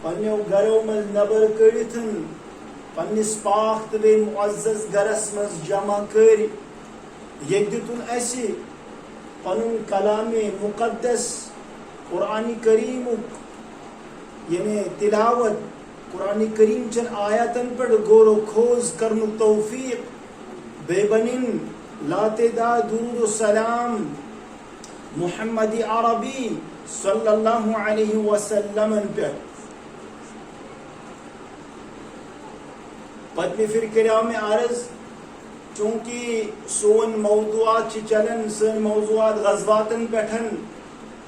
پنو گھرو مز نبر کڑتن پنس پاک تو معزز گرس مز جمع کر یہ دتن اسی پنن کلام مقدس قرآن کریم یعنی تلاوت قرآن کریم چن آیاتن پر غور و خوض کرن توفیق بے بنن لاتعداد درود و سلام محمد عربی صلی اللہ علیہ وسلم پر پتہ پھر کرام عرض چونکہ سون موضوعات چلن سن موضوعات غزواتن پٹھن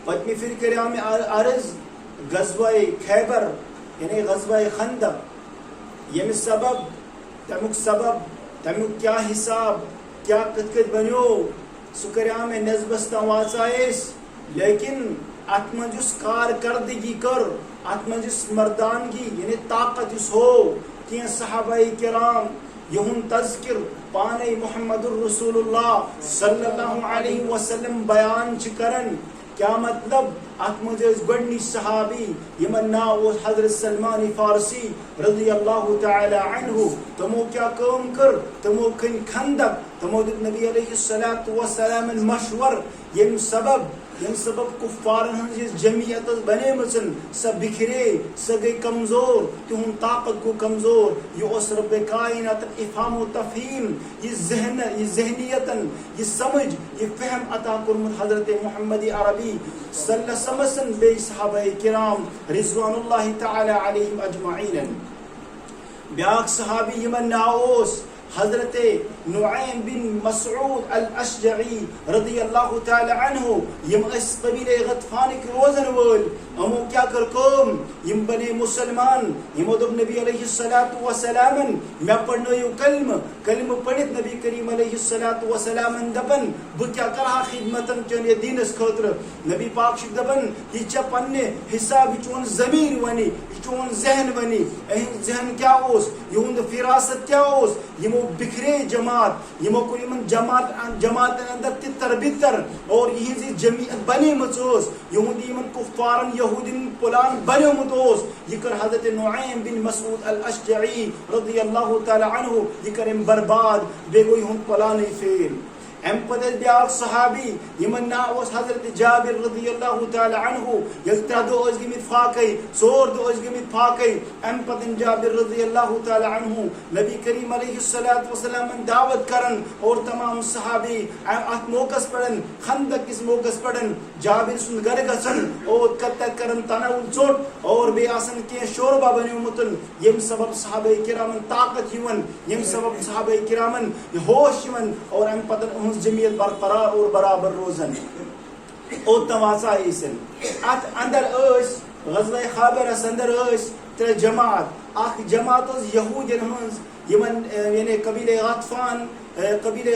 پتہ پھر کرام عرض غزوہ خیبر یعنی غزوہ خندق یم سبب تمیک کیا حساب کیا کت بنو سہ کرام نسبس تم واچائس لیکن ات مجھ کارکردگی کر ات مجھ مردانگی یعنی طاقت اس ہو کہ صحابہ کرام یہن تذکر پانے محمد الرسول اللہ صلی اللہ علیہ وسلم بیان کرن کیا مطلب ات مجھ گڈنی صحابی یمن ناو حضرت سلمان فارسی رضی اللہ تعالی عنہ تمو کیا کام کر تمو کن خندق تمو دت نبی علیہ السلام مشور یم سبب کفارن ہنز جمعیت بنے مچن سب بکھرے سہ گئی کمزور تہن طاقت گو کمزور یہ اس رب کائنات افہام و تفہیم یہ ذہنیتن یہ سمجھ یہ فہم عطا کرمت حضرت محمد عربی صلی اللہ علیہ وسلم بے صحابہ کرام رضوان اللہ تعالی علیہم اجمعین بیاک صحابی یمن ناوس حضرت نعیم بن مسعود الاشجعی رضی اللہ تعالی عنہ یم اس قبیلہ غطفان کی روزن ول امو کیا کر کم یم بنے مسلمان یم دب نبی علیہ السلام میں پڑھنو یو کلم پڑھت نبی کریم علیہ السلام دبن بہ کیا کرہا خدمتن چون یہ دینس خاطر نبی پاک شک دبن یہ چھ پنے حساب چون ضمیر ونی چون ذہن ونی ذہن کیا اس یہند فراست کیا اس یمو بکھرے جماعت یمو کو یمن جماعت اندر تتر بتر اور یہ جمعیت بنے مچوس یہودی یمن کفارن یہودین پلان بنے متوس یہ کر حضرت نعیم بن مسعود الاشجعی رضی اللہ تعالی عنہ یہ کرم برباد بے گوئی ہن پلان فیل ام پتہ بیاک صحابی یمن ناو حضرت جابر رضی اللہ تعالی عنہ یلتا دو از گمت فاقی سور دو از گمت فاقی ام پتہ جابر رضی اللہ تعالی عنہ نبی کریم علیہ السلام دعوت کرن اور تمام صحابی ات موقع پڑن خندق کس موقع پڑن جابر سن گھر گسن اور کتک کرن تناول چوٹ اور بے آسن کے شوربہ بنیو متن یم سبب صحابہ کرامن طاقت یون یم سبب صحابہ کرامن ہوش یون اور ام پتہ جمعیت برقرار اور برابر روزن او تماسا ایسن ات اندر اس غزوہ خیبر اندر اس تر جماعت اخ جماعت اس یہودین ہنز یمن یعنی قبیلہ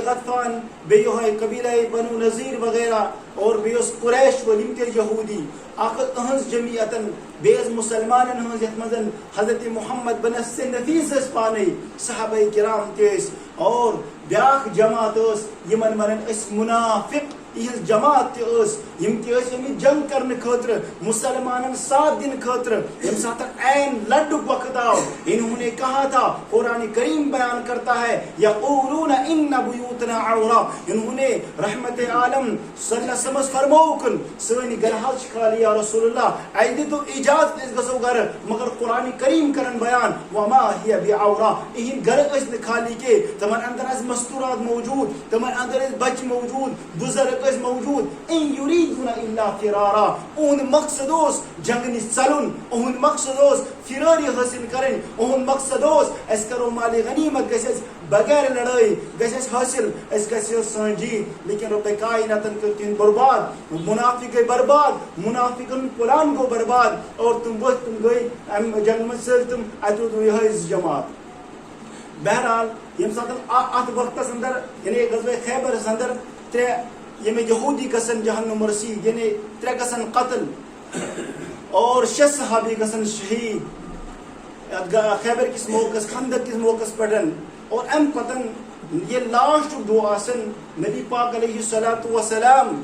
غطفان بیو ہے قبیلہ بنو نذیر وغیرہ اور بیوس قریش ولیم کے یہودی اخ ہنز جمعیتن بیز مسلمانن ہنز یتمزن حضرت محمد بن نفیس اس پانے صحابہ کرام تیس اور بیاک جماعت اس یمن منن اس منافق یہ جماعت اس یم کی اس یمی جنگ کرنے خاطر مسلمانن ساتھ دن خاطر یم ساتھ عین لڈک وقت آؤ انہوں نے کہا تھا قرآن کریم بیان کرتا ہے یقولون ان بیوتنا عورا انہوں نے رحمت عالم صلی اللہ علیہ وسلم فرموکن سوینی گرحال شکالی یا رسول اللہ ایدی تو اجازت اس گسو گر مگر قرآن کریم کرن بیان وما ہی بعورا این گر اس خالی کے تمن اندر از مستورات موجود تمن اندر از بچ موجود بزرگ اس موجود ان یریدون الا فرارا اون مقصد اس جنگ نی چلن اون مقصد اس فراری حاصل کرن اون مقصد اس اس کرو مال غنیمت گسس بغیر لڑائی گسس حاصل اس گسس سنجی لیکن رب کائنات تن برباد منافق برباد منافقن پلان کو برباد اور تم گئی جنگ میں سے تم اتو تو یہ جماعت بہرحال یم ساتھ ات وقت اندر یعنی غزوہ خیبر اندر ترے یہ یہودی گسن جہنم رسید یعنی ترے گسن قتل اور 6 صحابی گسن شہید خیبر کس موقع خندق کس موقع پڑھن اور ام پتن یہ لاسٹ دو آسن نبی پاک علیہ السلام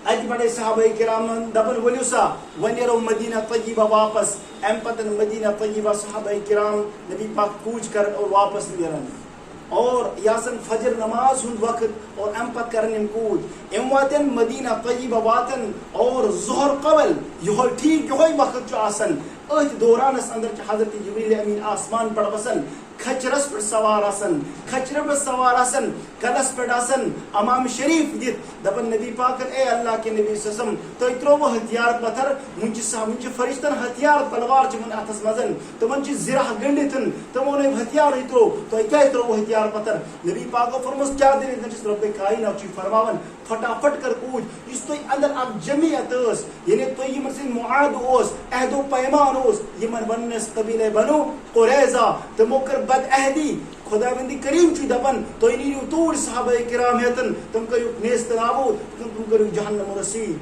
اج بڑے صحابہ کرام دبن ولیو سا ونیرو مدینہ طیبہ واپس ام پتن مدینہ طیبہ صحابہ کرام نبی پاک کوچ کرن اور واپس نیرن اور یاسن فجر نماز ہند وقت اور ام پت کرن ام کوچ ام واتن مدینہ طیبہ واتن اور ظہر قبل یہ ٹھیک یہ وقت جو آسن ات دورانس اندر حضرت جبریل امین آسمان پر وسن کھچرس پر سوار آسن کھچر پر سوار آسن کلس پر آسن امام شریف دت دپن نبی پاکن اے اللہ کے نبی سسم تو اترو وہ ہتھیار پتھر منچ فرشتن ہتھیار تلوار چمن اتس مزن تمن چ زرہ گنڈتن تمون ہتھیار اترو تو کیا اترو وہ ہتھیار پتھر نبی پاک کو فرموس کیا دل نچ رب کائنات چ فرماون فٹافٹ کر کوچ اس تو اندر اب جمعیت اس یعنی تو یہ مرسل معاد اس عہد و پیمان اس یہ من ونس قبیلہ بنو قریظہ تمو کر بد عہدی خداوند کریم چھ دپن تو نیو تور صحابہ کرام ہتن تم کریو نیست نابود تم کریو جہنم رسید.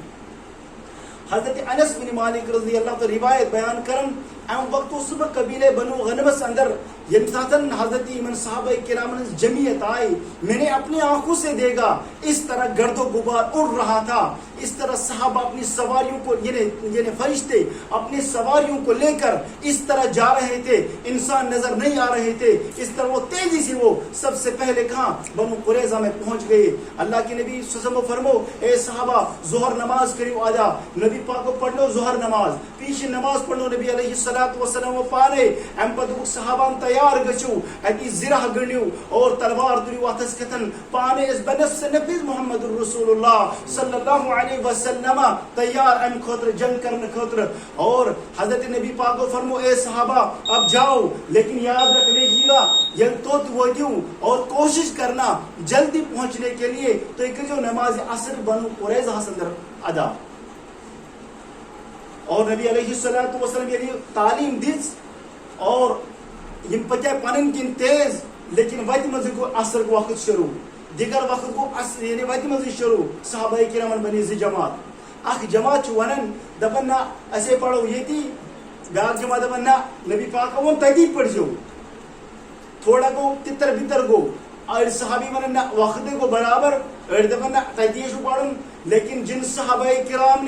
حضرت انس بن مالک رضی اللہ عنہ روایت بیان کرن ام وقت صبح قبیلہ بنو غنمس اندر ینساتن حضرت من صحابہ کرام جمعیت آئی میں نے اپنی آنکھوں سے دیکھا اس طرح گرد و غبار اڑ رہا تھا اس طرح صحابہ اپنی سواریوں کو یعنی فرشتے اپنی سواریوں کو لے کر اس طرح جا رہے تھے انسان نظر نہیں آ رہے تھے اس طرح وہ تیزی سے وہ سب سے پہلے کہاں بنو قریظہ میں پہنچ گئے. اللہ کے نبی صلی اللہ علیہ وسلم فرمو اے صحابہ ظہر نماز کریو آجا نبی پاک کو پڑھ لو ظہر نماز پیچھے نماز پڑھ لو نبی علیہ الصلوۃ والسلام پانے ام پتہ صحابہ تیار گچو اتی زرہ گنیو اور تلوار دریو اتس کتن پانے اس بنفس نفس محمد رسول اللہ صلی اللہ علیہ وسلم تیار ام خاطر جنگ کرنے خاطر. اور حضرت نبی پاک کو فرمو اے صحابہ اب جاؤ لیکن یاد رکھ لیجیے گا یہ تو وجو اور کوشش کرنا جلدی پہنچنے کے لیے تو ایک جو نماز عصر بنو قریظہ اندر ادا. اور نبی علیہ الصلوۃ والسلام یعنی تعلیم دس اور یم پتہ پنن کن تیز لیکن وت مز کو عصر کو وقت شروع دیگر وقت کو عصر یعنی وت مز شروع صحابہ کرام بنی زی جماعت اخ جماعت ونن دپن نا اسے پڑھو یتی بیاکھ جماعت دپن نا نبی پاک ون تتی پڑھو تھوڑا کو تتر بتر گو اور صحابی ونن نا وقت کو برابر اور دپن نا تتی شو پڑھن. لیکن جن صحابہ کرام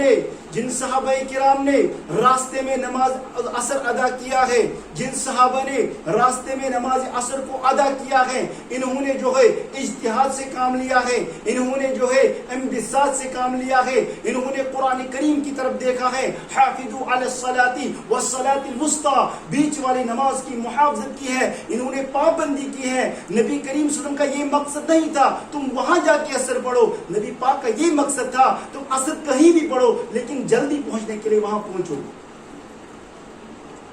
نے راستے میں نماز عصر ادا کیا ہے جن صحابہ نے راستے میں نماز عصر کو ادا کیا ہے انہوں نے جو ہے اجتہاد سے کام لیا ہے انہوں نے جو ہے انبساط سے کام لیا ہے انہوں نے قرآن کریم کی طرف دیکھا ہے حافظوا علی الصلاۃ والصلاۃ الوسطی بیچ والی نماز کی محافظت کی ہے انہوں نے پابندی کی ہے. نبی کریم صلی اللہ علیہ وسلم کا یہ مقصد نہیں تھا تم وہاں جا کے عصر پڑھو نبی پاک کا یہ مقصد تھا تم عصر کہیں بھی پڑھو لیکن جلدی پہنچنے کے لیے وہاں پہنچو.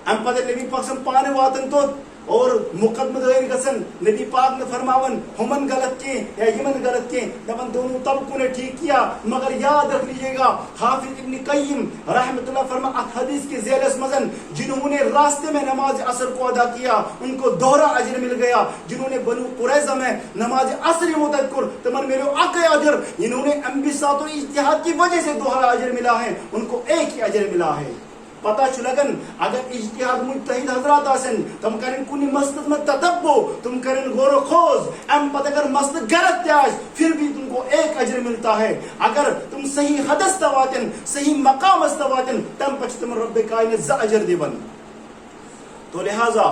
ام پتہ نبی پاک سم پانے واتن تو اور مقدمہ دیر گسن نبی پاک نے فرماون ہمن غلط کے یا یمن غلط کے دپن دونوں طبقوں نے ٹھیک کیا مگر یاد رکھ لیجیے گا حافظ ابن قیم رحمۃ اللہ فرما حدیث کے ذیل مزن جنہوں نے راستے میں نماز عصر کو ادا کیا ان کو دوہرا اجر مل گیا جنہوں نے بنو قریظہ میں نماز عصر متذکر تمن میرے اکے اجر انہوں نے انبساط و اجتہاد کی وجہ سے دوہرا اجر ملا ہے ان کو ایک ہی اجر ملا ہے. پتہ چلگن اگر اجتہاد مجتہد حضرات آسن تم کرن کنی مسجد میں تدبو تم کرن غور و خوض ام پتہ اگر مسجد غلط تیاج پھر بھی تم کو ایک اجر ملتا ہے اگر تم صحیح حدث تواتن صحیح مقام استواتن تم پچ تم رب کائنات ز اجر دیون. تو لہذا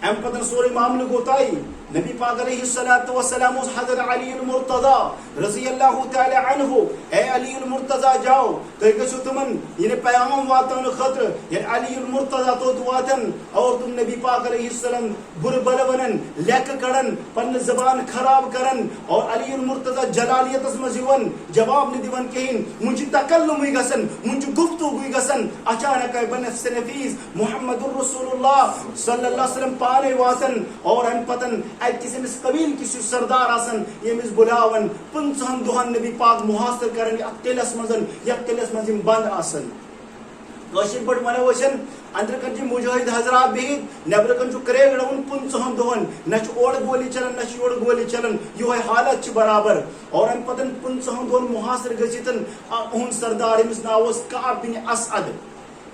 ام پتہ سورہ معاملہ گوتائی نبی پاک علیہ الصلوۃ والسلام حضرت علی المرتضی رضی اللہ تعالی عنہ اے علی المرتضی جاؤ تو گچھو تمن یہ پیغام واتن خطر یہ علی المرتضی تو واتن اور تم نبی پاک علیہ السلام بر بلونن لیک کڑن پن زبان خراب کرن اور علی المرتضی جلالیت اس مزیون جواب نہ دیون کہیں مجھ تکلم ہوئی گسن مجھ گفتگو ہوئی گسن اچانک بنفس نفیس محمد رسول اللہ صلی اللہ علیہ وسلم پانے واتن اور ہم پتن کسی مس قبیل کسی سردار آسن یہ مس بلاون 50 دہن نبی پاک محاصر کرن قلعس مزن یا قلعس مزن بند آسن. کاشر پٹ ونو وشن اندر کن چھ مجاہد حضرات بہت نبر کن چھ کریگ رون 50 دہن نہ چھ اوڑ گولی چلن نہ چھ یوڑ گولی چلن یہ حالت چھ برابر اور ان پتن 50 دہن محاصر گژھتن اہن سردار امس ناوس کعب بن اسعد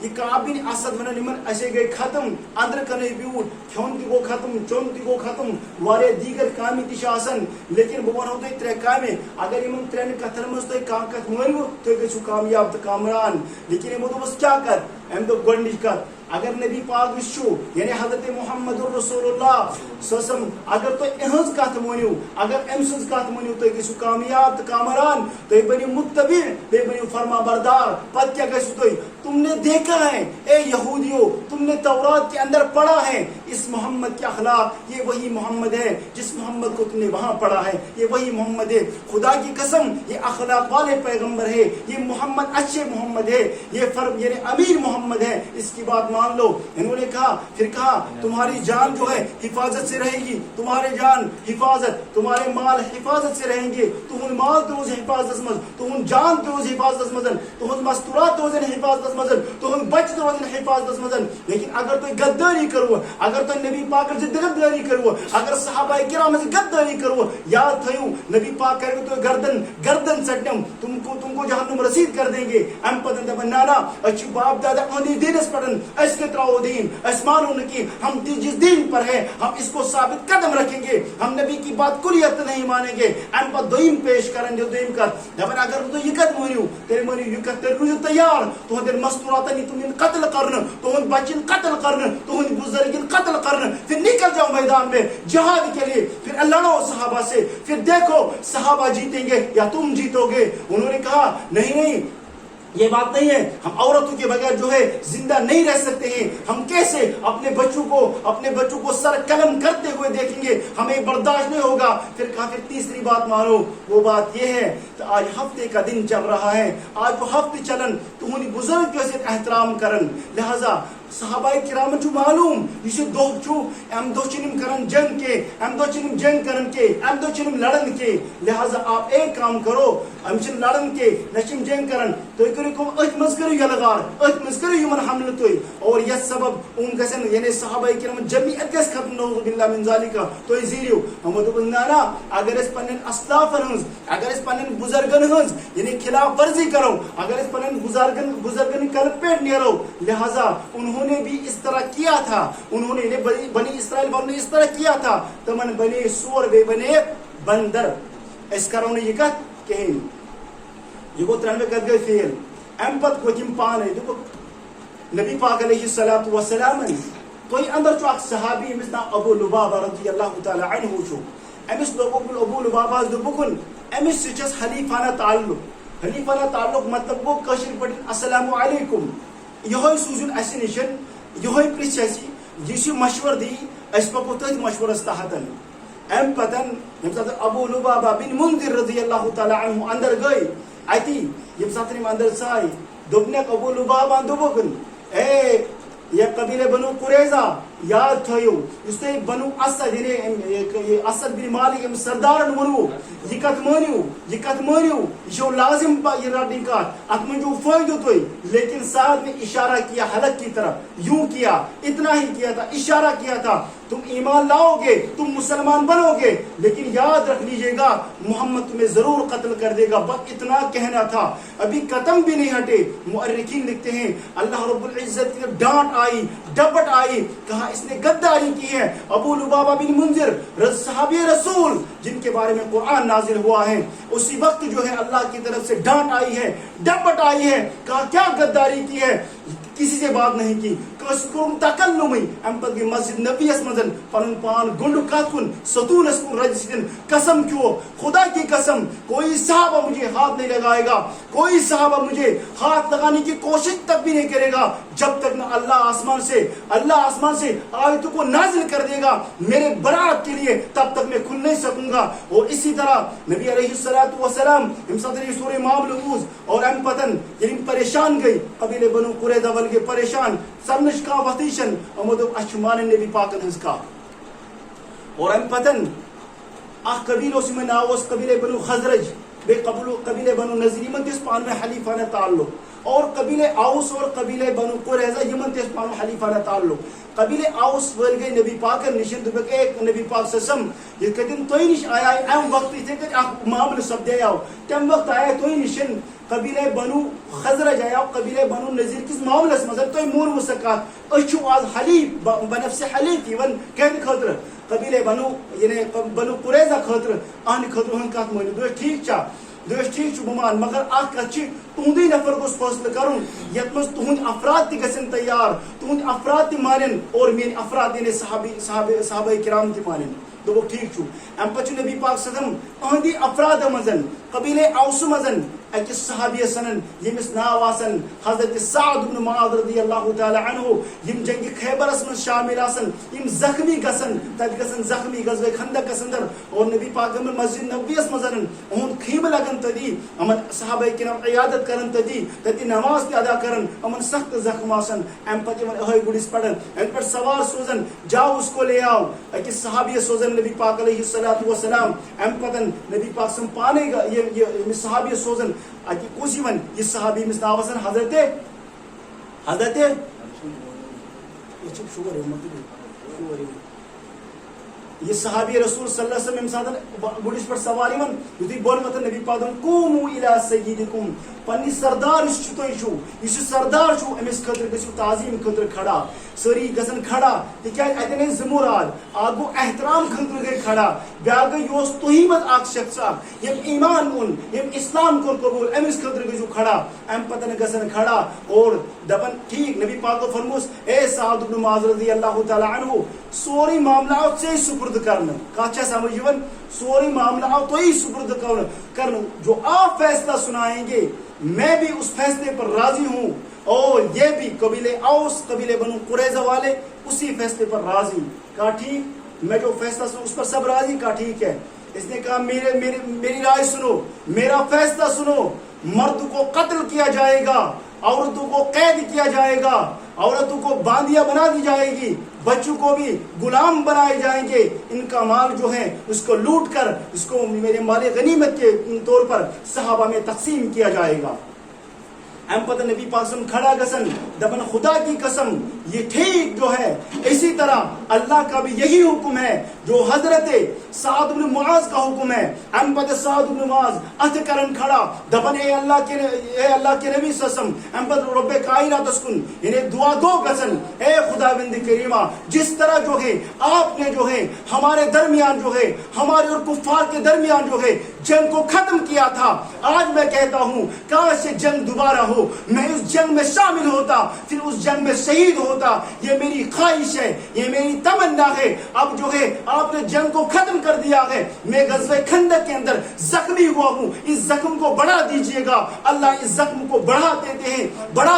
یہ کعب بن اسد ونن یمن اسے گئی ختم اندر کنے بیوٹ کھون تہ گو ختم چون تہ گو ختم وارے دیگر کامی تہ آسن لیکن بہ ونو تہ ترے کامہ اگر یمن ترین کتھن مز تہ کانٛہہ کتھ مٲنِو تُہۍ گٔژھِو کامیاب تہ کامران. لیکن یمو دوٚپُس کیٛاہ کر ام دو گۄڈنِچ کتھ اگر نبی پاک وٕچھو یعنی حضرت محمد رسول اللہ سوسم اگر تُہۍ اِہٕنٛز کتھ مٲنِو اگر أمۍ سٕنٛز کتھ مٲنِو تُہۍ گٔژھِو کامیاب تہٕ کامران تُہۍ بٔنِو متبع بیٚیہِ بٔنِو فرما بردار پتہٕ کیٛاہ گژھِو تُہۍ تم نے دیکھا ہے اے یہودیوں تم نے تورات کے اندر پڑھا ہے اس محمد کے اخلاق یہ وہی محمد ہے جس محمد کو تم نے وہاں پڑھا ہے یہ وہی محمد ہے خدا کی قسم یہ اخلاق والے پیغمبر ہے یہ محمد اچھے محمد ہے یہ فرق یعنی امیر محمد ہے اس کی بات مان لو انہوں نے کہا پھر کہا تمہاری جان جو ہے حفاظت سے رہے گی تمہارے جان حفاظت تمہارے مال حفاظت سے رہیں گے تہذ مال روز حفاظت مز تہذ جان روز حفاظت مز تہذ مستورات روزن حفاظت مز تہذ بچہ روزن حفاظت مز لیکن اگر تھی غداری کرو اگر تھی نبی پاک سے غداری کرو اگر صحابہ کرام سے غداری کرو یاد تھو نبی پاک کرو تو گردن ژٹنم تم کو جہنم رسید کر دیں گے ام پتہ دپن نانا اچھ باپ دادا اندی دینس پڑھن اس کے تراؤ دین اس مانو کہ ہم جس دین پر ہے ہم اس کو ثابت قدم رکھیں گے ہم نبی کی بات کلیت نہیں مانیں گے ام پر دویم پیش کریں جو دویم کت دپن اگر تو یہ کت مانیو تیرے مانیو یہ کت تیرے روز تیار تو تیرے مستورات نہیں تم قتل کرن تو بچن قتل کرن تو بزرگن قتل کرن پھر نکل جاؤ میدان میں جہاد کے لیے پھر لڑو صحابہ سے پھر دیکھو صحابہ جیتیں گے یا تم جیتو گے انہوں نے کہا نہیں یہ بات نہیں ہے ہم عورتوں کے بغیر جو ہے زندہ نہیں رہ سکتے ہیں ہم کیسے اپنے بچوں کو سر قلم کرتے ہوئے دیکھیں گے ہمیں برداشت نہیں ہوگا پھر کہا پھر تیسری بات مانو وہ بات یہ ہے کہ آج ہفتے کا دن چل رہا ہے آج وہ ہفتے چلن تو انہیں بزرگ کے سے احترام کرن لہذا صحابہ کرام جو معلوم یہ دو چھو ام دو چنم کرن جنگ کے ام دو چنم جنگ کرن کے ام دو چنم لڑن کے لہذا آپ ایک کام کرو ام چن لڑن کے نشم جنگ کرن تو کرو کو ات مز کرو یلغار ات مز کرو یمن حملہ تو اور یہ سبب ان گسن یعنی صحابہ کرام جمعیت گس ختم نعوذ باللہ من ذالک تو زیریو ہم تو بنانا اگر اس پنن اسلافن ہنز اگر اس پنن بزرگن ہنز یعنی خلاف ورزی کرو اگر اس پنن بزرگن کل پیٹ نیرو لہذا انہوں نے بھی اس طرح کیا تھا انہوں نے بنی اسرائیل والوں نے اس طرح کیا تھا تمن بنے سور بے بنے بندر اس کرو نے یہ کہت کہیں یہ کو ترنوے کہت گئے فیل امپت کو تم پانے دیکھو نبی پاک علیہ الصلوۃ والسلام تو اندر چو اک صحابی امس نا ابو لبابہ رضی اللہ تعالی عنہ چو امس ابو لبابہ دبکن امس سچس حلیفانہ تعلق مطلب وہ کشر پڑھن السلام علیکم یہ سوزن اس نشن یہ پرچ اس مشور دی اس پکو تھی مشورس تحتن ام پتن یم ابو لبابہ بن منذر رضی اللہ تعالی عنہ اندر گئی اتی یم ساتھ اندر سائی دوپنک ابو لبابہ دوپکن اے یہ قبیلہ بنو قریظہ یاد تھو اس نے بنو اسد یعنی اسد بن مالک سردار ونو یہ کت مانیو یہ لازم یہ رٹنی کات ات من جو فائدہ تو لیکن ساتھ نے اشارہ کیا حلق کی طرف یوں کیا اتنا ہی کیا تھا اشارہ کیا تھا تم ایمان لاؤ گے تم مسلمان بنو گے لیکن یاد رکھ لیجئے گا محمد تمہیں ضرور قتل کر دے گا بس اتنا کہنا تھا ابھی قدم بھی نہیں ہٹے مؤرخین لکھتے ہیں اللہ رب العزت کی ڈانٹ آئی ڈپٹ آئی کہا اس نے غداری کی ہے ابو لبابہ بن منذر صحابی رسول جن کے بارے میں قرآن نازل ہوا ہے اسی وقت جو ہے اللہ کی طرف سے ڈانٹ آئی ہے ڈپٹ آئی ہے کہا کیا غداری کی ہے کسی سے بات نہیں کی تکلمی ام پتہ مسجد نبی اس مدن پن پان گنڈ کتن ستون اس کو رجسن قسم کیوں خدا کی قسم کوئی صحابہ مجھے ہاتھ نہیں لگائے گا کوئی صحابہ مجھے ہاتھ لگانے کی کوشش تک بھی نہیں کرے گا جب تک نہ اللہ آسمان سے آیتوں کو نازل کر دے گا میرے برات کے لیے تب تک میں کھل نہیں سکوں گا اور اسی طرح نبی علیہ الصلوۃ والسلام ہم صدر سورہ معاملہ اور ام پتن یعنی پریشان گئی قبیلہ بنو قریظہ والے پریشان سرنش کا وتیشن امد اشمان نبی پاک ہنز کا اور ام پتن اخ قبیلوں سے میں ناوس قبیلہ بنو خزرج بے قبیلہ بنو نذیر من تس پان میں حلیفانہ تعلق اور قبیلہ اوس اور قبیلہ بنو قریظہ یمن تس پان حلیفانہ تعلق قبیلہ اوس ول گئی نبی پاک نشن دبک ایک نبی پاک سسم یہ کدن توئی نش آیا ام وقت تھے کہ اخ معاملہ سپدے آو تم وقت آیا توئی نشن قبیلہ بنو خزرج آیا قبیلہ بنو نذیر کس معاملس مزر توئی مور مسکات اچھو آز حلیف بنفس حلیف یون کہن خطر قبیلہ بنو یعنی بنو قریظہ خطر آن خطر ہن کات مانی دو ٹھیک چا بمان مگر اخ کچھ تہندی نفر گوس فیصلہ کرن یت مز تہند افراد تہ گژھن تیار تہند افراد تہ مانن اور میری افراد یعنی صحابہ کرام تہ مانن دوٚپُکھ ٹھیک چھُ امہ پتہٕ چھُ نبی پاک صلی اللہ علیہ وسلم اہندی افراد منٛز قبیلے اوس منٛز اکس صحابی سنن یمس ناو آسن حضرت سعد بن معاذ رضی اللہ تعالی عنہ یم جنگ خیبرس من شامل آسن یم زخمی گسن تت گسن زخمی غزوہ خندقس اندر اور نبی پاک مسجد نبویس منٛز اہند خیمہ لگن تدی امن صحابہ کرام عیادت کرن تتی نماز تہ ادا کرن امن سخت زخم آسن ام پتہ یمن اہے گڈس پڑن ام پہ سوار سوزن جاؤ اس کو لے آؤ اکس صحابی سوزن نبی پاک علیہ الصلوۃ والسلام ام پتہ نبی پاک سم پانے یہ صحابی سوزن اکی کوسی ون یہ صحابی مس ناو آسن حضرت یہ صحابی رسول صلی اللہ علیہ وسلم ساتھ گڈس پر سواری من یتھی بول مت نبی پاک قوموا الی سیدکم پنی سردار اس تھی چھو یہ سردار چھو امس خاطر گژھو تعظیم خاطر کھڑا ساری گژھن کھڑا تکیاز اتنے زموراد اگو احترام خاطر گئی کھڑا بیا گئی یہ تھی مت اخ شخص یم ایمان اون یم اسلام کور قبول امس خاطر گژھو کھڑا ام پتہ گژھن کھڑا اور دپن ٹھیک نبی پاک کو فرموس اے سعد بن معاذ رضی اللہ تعالی عنہ سوری معاملہ سے سپرد کرنا کیا سمجھ یون سوری معاملہ تو ہی سپرد کرنا جو آپ فیصلہ سنائیں گے میں بھی اس فیصلے پر راضی ہوں اور یہ بھی قبیلے اوس قبیلے بنو قریظہ والے اسی فیصلے پر راضی کہا ٹھیک میں جو فیصلہ سنوں اس پر سب راضی کہا ٹھیک ہے اس نے کہا میری رائے سنو میرا فیصلہ سنو مرد کو قتل کیا جائے گا عورتوں کو قید کیا جائے گا عورتوں کو باندیا بنا دی جائے گی بچوں کو بھی غلام بنائے جائیں گے ان کا مال جو ہے اس کو لوٹ کر اس کو میرے مال غنیمت کے طور پر صحابہ میں تقسیم کیا جائے گا ام پتہ نبی پاک کھڑا گسن دپن خدا کی قسم یہ ٹھیک جو ہے اسی طرح اللہ کا بھی یہی حکم ہے جو حضرت سعد بن معاذ کا حکم ہے ام پتہ سعد بن معاذ اتھ کرن کھڑا دپن اے اللہ کے نبی صلی اللہ علیہ وسلم ام پتہ رب کائنات اسکن انہیں دعا گو گسن اے خدا بند کریمہ جس طرح جو ہے آپ نے جو ہے ہمارے درمیان جو ہے ہمارے اور کفار کے درمیان جو ہے جنگ کو ختم کیا تھا آج میں کہتا ہوں کاش یہ جنگ دوبارہ ہو میں اس جنگ میں شامل ہوتا پھر اس جنگ میں شہید ہوتا یہ میری خواہش ہے یہ میری تمنا ہے اب جو ہے آپ نے جنگ کو ختم کر دیا ہے میں غزوہ خندق کے اندر زخمی ہوا ہوں اس زخم کو بڑھا دیجئے گا اللہ اس زخم کو بڑھا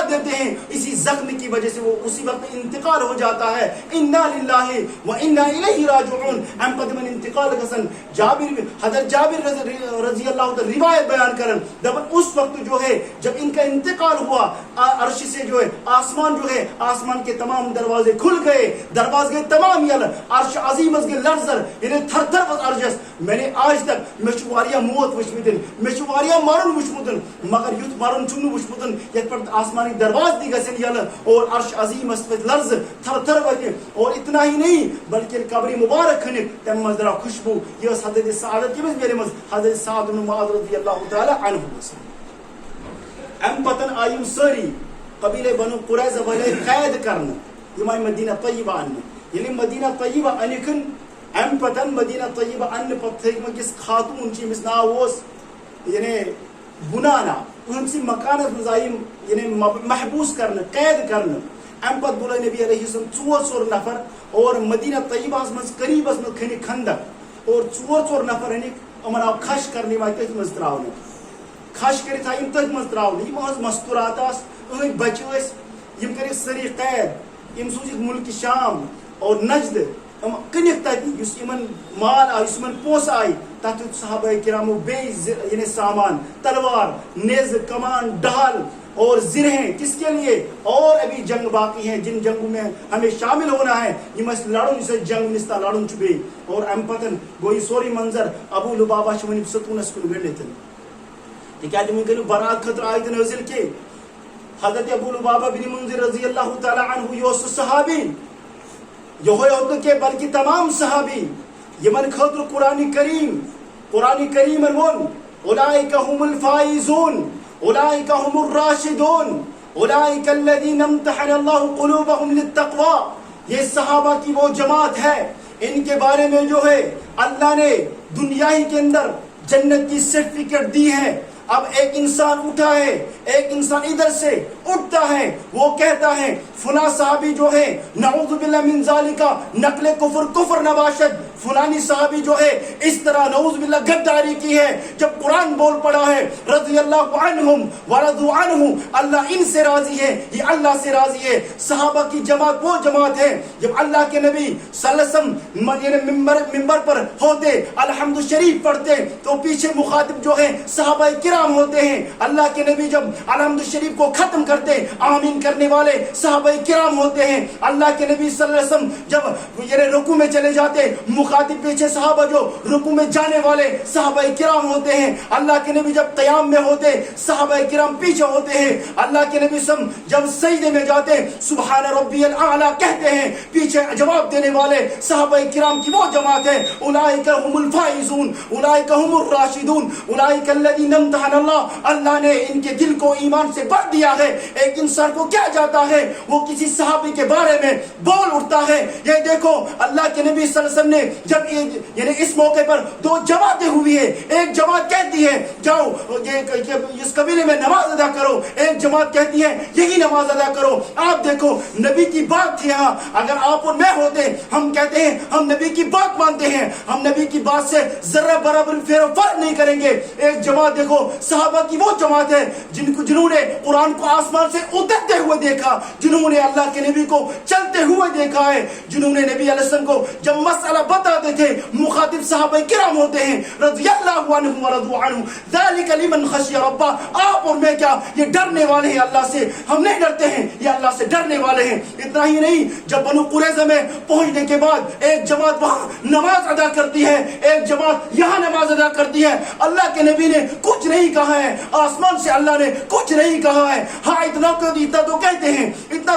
دیتے ہیں اسی زخم کی وجہ سے وہ اسی وقت انتقال ہو جاتا ہے انا للہ و انا الیہ راجعون ہم قدمن انتقال گسن حضرت جابر رضی اللہ عنہ روایت بیان کرن دبن اس وقت جو ہے جب ان کا انتقال ہوا عرش سے جو ہے آسمان کے تمام دروازے کھل گئے دروازے تمام یل عرش عظیم از گے لرزر یعنی تھر تھر وز عرشس میں نے آج تک میں واریا موت وچمتن میں واریا مرن وچمتن مگر یوت مرن چھن وچمتن یت پر آسمانی دروازے دی گسن یل اور عرش عظیم اس لرز تھر تھر وجہ اور اتنا ہی نہیں بلکہ قبر مبارک کھن تم مزرا خوشبو یہ حضرت سعادت کی میرے مز حضرت سعد بن معاذ رضی اللہ تعالی عنہ ام پتن آئیم ساری قبیلے بنو قریظہ والے قید کرنا یمائی مدینہ طیبہ آنے یعنی مدینہ طیبہ انکن ام پتن مدینہ طیبہ آنے پتن کس خاتون چی مس ناووس یعنی بنانا انسی مکانت مزائم یعنی محبوس کرنا قید کرنا ام پت بولا نبی علیہ السلام 400 نفر اور مدینہ طیبہ مز قریب اس میں کھنی خندق اور 400 نفر امن آو کھش کرنے وائی تیت مز تراؤنے خاش کرت یم تک مز تراؤن یم مستورات ان بچہ یم کر سری قید یم سوزک ملک شام اور نجد کنک تت اس مال آئی اس پونس آئی تت صحابہ کرامو یعنی سامان تلوار نیز کمان ڈھال اور زرہیں کس کے لیے اور ابھی جنگ باقی ہیں جن جنگوں میں ہمیں شامل ہونا ہے یہ لڑن سے جنگ نستا لڑن چبے اور ام پتن گوئی سوری منظر ابو لبابا شمنی ستونس کن گڑتن تکیازِ وٕنۍ کٔرِو برات خٲطرٕ آیت نٲزِل کہِ حضرت ابو لبابہ بن منذر رضی اللہ تعالی عنہ یہ اوس صحابی یہوے یوت نہٕ کینٛہہ بلکہ تمام صحابی یمن خٲطرٕ قرآن کریمن ووٚن اولئک هم الفائزون اولئک هم الراشدون اولئک الذین امتحن اللہ قلوبهم للتقوی یہ صحابہ کی وہ جماعت ہے ان کے بارے میں جو ہے اللہ نے دنیا ہی کے اندر جنت کی سرٹیفکیٹ دی ہے اب ایک انسان اٹھا ہے، ایک انسان ادھر سے اٹھتا ہے، وہ کہتا ہے فلاں صحابی جو ہے نعوذ باللہ من ذالکا نقل کفر نباشد، فلانی صحابی جو ہے اس طرح نعوذ باللہ غداری کی ہے. جب قرآن بول پڑا ہے رضی اللہ عنہم ورضوا عنہ، اللہ ان سے راضی ہے، یہ اللہ سے راضی ہے. صحابہ کی جماعت وہ جماعت ہے جب اللہ کے نبی صلی اللہ علیہ وسلم ممبر پر ہوتے الحمد شریف پڑھتے تو پیچھے مخاطب جو ہے صحابہ کرام ہوتے ہیں. اللہ کے نبی جب الحمد شریف کو ختم کرتے آمین کرنے والے صحابہ کرام ہوتے ہیں. اللہ کے نبی صلی اللہ علیہ وسلم جب رکوع میں چلے جاتے مخاطب پیچھے صحابہ جو رکوع میں جانے والے صحابہ کرام ہوتے ہیں. اللہ کے نبی جب قیام میں ہوتے صحابہ کرام پیچھے ہوتے ہیں. اللہ کے نبی صلی اللہ علیہ وسلم جب سجدے میں جاتے سبحان ربی الاعلی کہتے ہیں، پیچھے جواب دینے والے صحابہ کرام کی وہ جماعت ہے. اولئک هم الفائزون اولئک هم الراشدون اولئک الذین امتحن اللہ، اللہ نے ان کے دل کو ایمان سے بھر دیا ہے. ایک انسان کو کیا جاتا ہے وہ کسی صحابی کے بارے میں بول اٹھتا ہے. یہ دیکھو اللہ کے نبی صلی اللہ علیہ وسلم نے جب اس موقع پر دو جماعتیں ہوئی ہے، ایک جماعت کہتی ہے جاؤ اس قبیلے میں نماز ادا کرو، ایک جماعت کہتی ہے یہی نماز ادا کرو. آپ دیکھو نبی کی بات تھی. ہاں اگر آپ اور میں ہوتے ہم کہتے ہیں ہم نبی کی بات مانتے ہیں، ہم نبی کی بات سے ذرہ برابر پھیر و فرق نہیں کریں گے. ایک جماعت دیکھو صحابہ کی وہ جماعت ہے جنہوں نے قرآن کو آسمان سے اترتے ہوئے دیکھا، جنہوں نے اللہ کے نبی کو چلتے ہوئے دیکھا ہے، جنہوں نے نبی علیہ السلام کو جب مسئلہ بتاتے تھے مخاطب صحابہ کرام ہوتے ہیں رضی اللہ عنہم ورضوا عنہ. ذالک لمن خشی ربہ. آپ اور میں کیا یہ ڈرنے والے ہیں اللہ سے؟ ہم نہیں ڈرتے ہیں، یہ اللہ سے ڈرنے والے ہیں. اتنا ہی نہیں، جب بنو قریظہ میں پہنچنے کے بعد ایک جماعت وہاں نماز ادا کرتی ہے، ایک جماعت یہاں نماز ادا کرتی ہے. اللہ کے نبی نے کچھ نہیں کہا ہے، آسمان سے اللہ نے کچھ نہیں کہا ہے. ہاں اتنا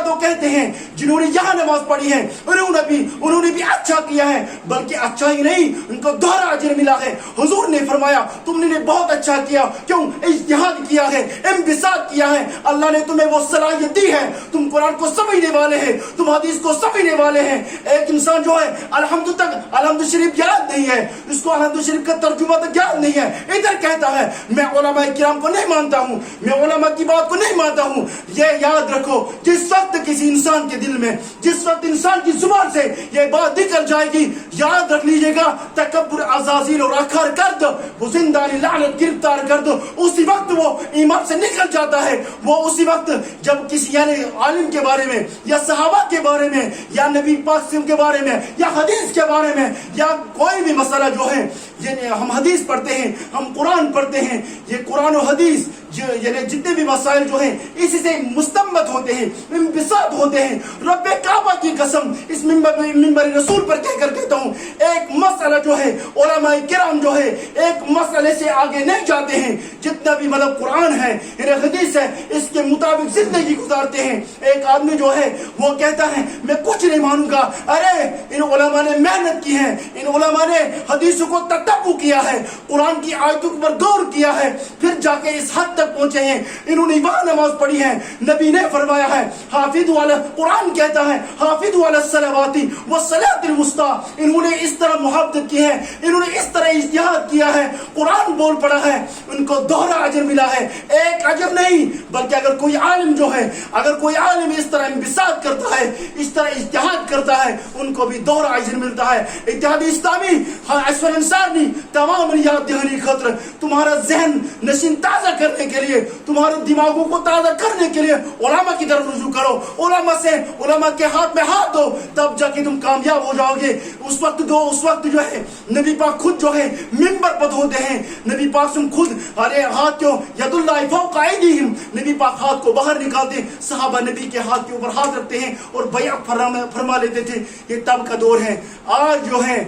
تو کہتے ہیں جنہوں نے یہاں نماز پڑھی ہے انہوں نے بھی اچھا کیا ہے، بلکہ اچھا ہی نہیں ان کو دوہرا اجر ملا ہے. حضور نے فرمایا تم نے بہت اچھا کیا، کیوں؟ اجتہاد کیا ہے، انبساط کیا ہے. اللہ نے تمہیں وہ صلاحیت دی ہے، تم قرآن کو سمجھنے والے ہیں، تم حدیث کو سمجھنے والے ہیں. ایک انسان جو ہے الحمد شریف یاد نہیں ہے، اس کو الحمد شریف کا ترجمہ تک یاد نہیں ہے، ادھر کہتا ہے میں علماء کرام کو نہیں مانتا ہوں، میں علماء کی بات کو نہیں مانتا ہوں. یہ یاد رکھو جس وقت کسی انسان کے دل میں، جس وقت انسان کی زبان سے یہ بات نکل جائے گی، یاد رکھ لیجئے گا تکبر عزازیل اور اکھر کرد وہ زندانی لعنت گرفتار کرد، اسی وقت وہ ایمان سے نکل جاتا ہے. وہ اسی وقت جب کسی عالم کے بارے میں یا صحابہ کے بارے میں یا نبی پاک کے بارے میں یا حدیث کے بارے میں یا کوئی بھی مسئلہ جو ہے، یعنی ہم حدیث پڑھتے ہیں، ہم قرآن پڑھتے ہیں، یہ قرآن و حدیث یعنی جتنے بھی مسائل جو ہیں اسی سے مستمت ہوتے ہیں، انبساط ہوتے ہیں. رب کعبہ کی قسم اس منبر رسول پر کہہ کر کہتا ہوں، ایک مسئلہ جو ہے علماء کرام جو ہے ایک مسئلے سے آگے نہیں جاتے ہیں. جتنا بھی مطلب قرآن ہے یعنی حدیث ہے اس کے مطابق زندگی گزارتے ہیں. ایک آدمی جو ہے وہ کہتا ہے میں کچھ نہیں مانوں گا. ارے ان علماء نے محنت کی ہے، ان علماء نے حدیثوں کو تتبع کیا ہے، قرآن کی آیتوں پر غور کیا ہے، پھر جا کے اس حد تک پہنچے ہیں. انہوں نے وہاں نماز پڑھی ہے، نبی نے فرمایا ہے حافظوا علی، قرآن کہتا ہے حافظوا علی الصلوات والصلاۃ الوسطی. انہوں نے اس طرح محبت کی ہے، انہوں نے اس طرح اجتہاد کیا ہے، قرآن بول پڑا ہے، ان کو دوہرا اجر ملا ہے. ایک اجر نہیں بلکہ اگر کوئی عالم جو ہے، اگر کوئی عالم اس طرح انبساط کرتا ہے، اس طرح اجتہاد کرتا ہے، ان کو بھی دوہرا اجر ملتا ہے. اتحاد اسلامی اسفل انصاری تمام یاد دہانی خطر تمہارا ذہن نشین تازہ کرنے کے لیے، تمہارے دماغوں کو تازہ کرنے کے لیے علماء کی طرف رجوع کرو. علماء کے ہاتھ میں ہاتھ دو، تب جا کے تم کامیاب ہو جاؤ گے. اس وقت جو ہے نبی پاک خود جو ہے منبر پر ہوتے ہیں، نبی پاک سے خود ہاتھ کیوں ید اللہ فوق ایدیہم، نبی پاک ہاتھ کو باہر نکالتے، صحابہ نبی کے ہاتھ کے اوپر ہاتھ رکھتے ہیں اور بیعت فرما لیتے تھے. یہ تب کا دور ہے. آج جو ہے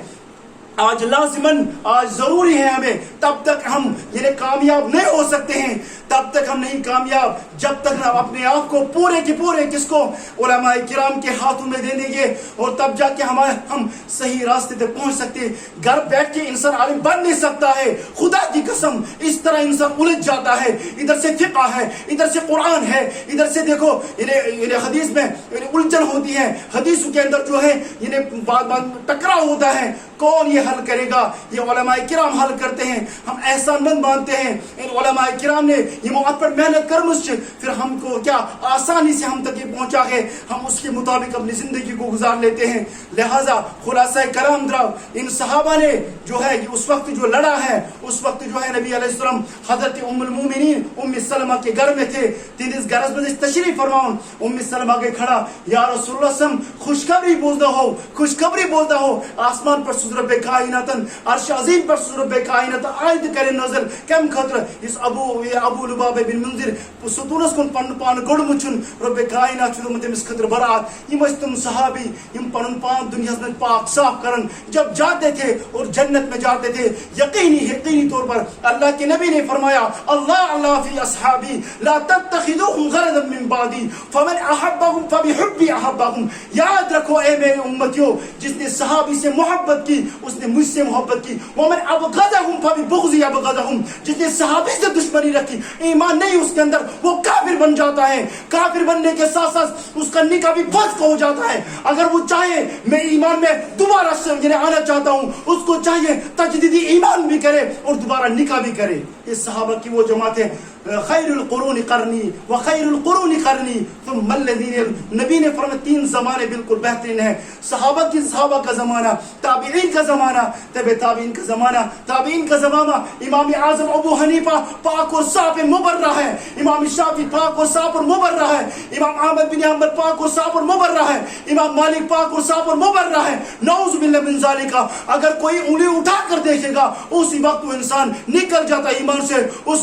آج لازماً آج ضروری ہے ہمیں، تب تک ہم کامیاب نہیں ہو سکتے ہیں، تب تک ہم نہیں کامیاب جب تک ہم اپنے آپ کو پورے کے پورے کس کو علماء کرام کے ہاتھوں میں دے دیں گے، اور تب جا کے ہم صحیح راستے تک پہنچ سکتے ہیں. گھر بیٹھ کے انسان عالم بن نہیں سکتا ہے، خدا کی قسم اس طرح انسان الجھ جاتا ہے. ادھر سے فقہ ہے، ادھر سے قرآن ہے، ادھر سے دیکھو حدیث میں الجھن ہوتی ہے، حدیثوں کے اندر جو ہے بات ٹکراؤ ہوتا ہے. کون یہ حل کرے گا؟ یہ علماء کرام حل کرتے ہیں. ہم احسان مند مانتے ہیں ان علماء کرام نے یہ مواد پر محنت کرمس پھر ہم کو کیا آسانی سے ہم تک یہ پہنچا ہے. ہم اس کے مطابق اپنی زندگی کو گزار لیتے ہیں. لہذا خلاصہ کلام دراو ان صحابہ نے جو ہے اس وقت جو لڑا ہے اس وقت جو ہے نبی علیہ السلام حضرت ام المومنین ام سلمہ کے گھر میں تھے. تینس گرز میں تشریف فرماؤن ام سلمہ کے کھڑا یا رسول اللہ سم خوشخبری بولتا ہو خوشخبری بولتا ہو آسمان پر سوز رب کائناتن عرش عظیم پر سوز رب کائنات آیت کرے نظر کم خطر اس ابو لباب بن منذر ستونس کن پن پان گڑ مچن رب کائنات چھو تمس خطر برات یم تم صحابی یم پن پان دنیا میں پاک صاف کرن جب جاتے تھے اور جنت میں جاتے تھے یقینی طور پر اللہ کے نبی نے فرمایا اللہ فی اصحابی لا تتخذوهم غرضا من بعدی فمن احبهم فبحبی احبهم. یاد رکھو اے میرے امتیوں جس نے صحابی سے محبت کی اس نے مجھ سے محبت کی. ومن ابغضهم فببغضی ابغضهم جس نے صحابی سے دشمنی رکھی ایمان نہیں اس کے اندر وہ کافر بن جاتا ہے. کافر بننے کے ساتھ ساتھ اس کا نکاح بھی فسق ہو جاتا ہے. اگر وہ چاہے میں ایمان میں دوبارہ سے آنا چاہتا ہوں اس کو چاہیے تجدیدی ایمان بھی کرے اور دوبارہ نکاح بھی کرے. یہ صحابہ کی وہ جماعت ہے خیر القرون قرنی وخیر القرون قرنی ثم الذین. نبی نے فرمایا تین زمانے بالکل بہترین ہیں. صحابہ کا زمانہ تابعین کا زمانہ تابعین کا زمانہ تابعین کا زمانہ. امام اعظم ابو حنیفہ پاک اور صاف مبرہ ہے. امام شافعی پاک اور صاف اور مبرہ ہے. امام احمد بن حنبل پاک اور صاف اور مبرہ ہے. امام مالک پاک اور صاف اور مبرہ ہے. نعوذ باللہ من ذالک. اگر کوئی انگلی اٹھا کر دیکھے گا اسی وقت وہ انسان نکل جاتا ایمان سے. اس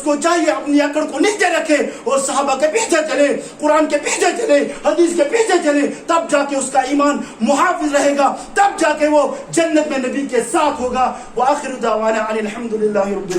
کو چاہیے اپنی اکڑ کو نیچے رکھے اور صحابہ کے پیچھے چلے قرآن کے پیچھے چلے حدیث کے پیچھے چلے تب جا کے اس کا ایمان محافظ رہے گا تب جا کے وہ جنت میں نبی کے ساتھ ہوگا. وآخر دعوانا ان الحمد للہ رب العالمین.